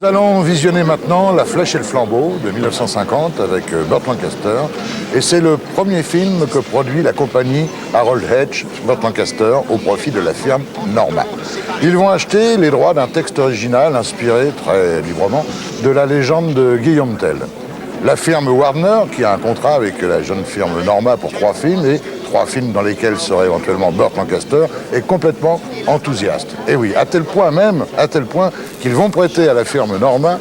Nous allons visionner maintenant La Flèche et le Flambeau de 1950 avec Burt Lancaster. Et c'est le premier film que produit la compagnie Harold Hedge, Burt Lancaster, au profit de la firme Norma. Ils vont acheter les droits d'un texte original inspiré très librement de la légende de Guillaume Tell. La firme Warner, qui a un contrat avec la jeune firme Norma pour 3 films, et 3 films dans lesquels serait éventuellement Burt Lancaster, est complètement enthousiaste. Et oui, à tel point qu'ils vont prêter à la firme Norma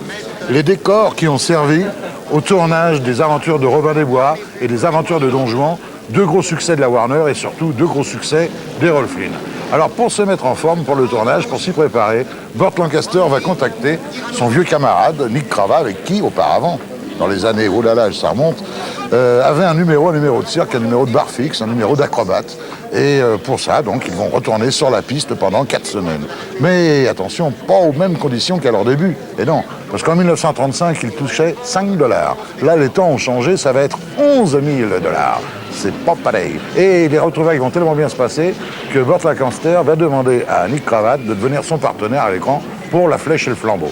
les décors qui ont servi au tournage des aventures de Robin des Bois et des aventures de Don Juan, 2 gros succès de la Warner et surtout 2 gros succès d'Errol Flynn. Alors pour se mettre en forme pour le tournage, pour s'y préparer, Burt Lancaster va contacter son vieux camarade Nick Crava, avec qui auparavant, dans les années, oh là là, ça remonte, avait un numéro de cirque, un numéro de bar fixe, un numéro d'acrobate. Et pour ça, donc, ils vont retourner sur la piste pendant 4 semaines. Mais attention, pas aux mêmes conditions qu'à leur début. Et non, parce qu'en 1935, ils touchaient 5 $. Là, les temps ont changé, ça va être 11 000 $. C'est pas pareil. Et les retrouvailles vont tellement bien se passer que Burt Lancaster va demander à Nick Cravath de devenir son partenaire à l'écran pour La Flèche et le Flambeau.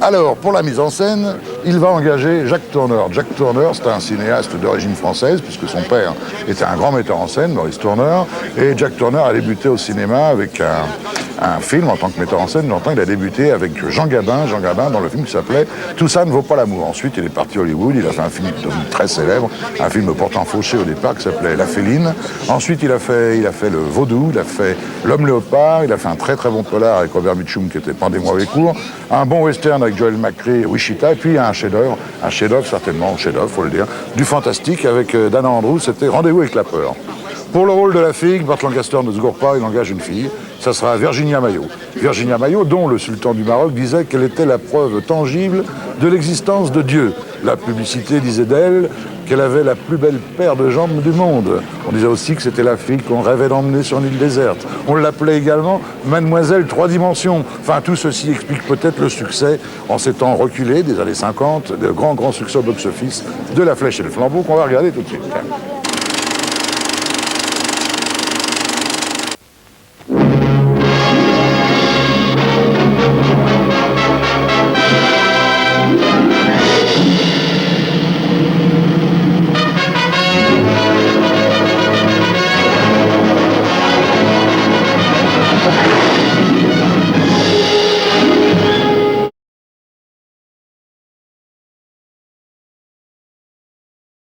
Alors, pour la mise en scène, il va engager Jack Turner. Jack Turner, c'est un cinéaste d'origine française, puisque son père était un grand metteur en scène, Maurice Turner. Et Jack Turner a débuté au cinéma avec un film en tant que metteur en scène. Longtemps, il a débuté avec Jean Gabin dans le film qui s'appelait « Tout ça ne vaut pas l'amour ». Ensuite, il est parti à Hollywood, il a fait un film devenu très célèbre, un film pourtant fauché au départ, qui s'appelait La Féline. Ensuite, il a fait Le Vaudou, il a fait L'Homme Léopard, il a fait un très très bon polar avec Robert Mitchum qui était Pendez-moi avec cours, un bon western avec Joel McCrea, Wichita, et puis un chef-d'œuvre certainement, faut le dire, du fantastique avec Dana Andrews, c'était Rendez-vous avec la peur. Pour le rôle de la fille, Burt Lancaster ne se gourre pas, il engage une fille, ça sera Virginia Mayo. Virginia Mayo, dont le sultan du Maroc disait qu'elle était la preuve tangible de l'existence de Dieu. La publicité disait d'elle qu'elle avait la plus belle paire de jambes du monde. On disait aussi que c'était la fille qu'on rêvait d'emmener sur une île déserte. On l'appelait également Mademoiselle 3 dimensions. Enfin, tout ceci explique peut-être le succès, en ces temps reculés des années 50, de grands succès au box-office de La Flèche et le Flambeau qu'on va regarder tout de suite.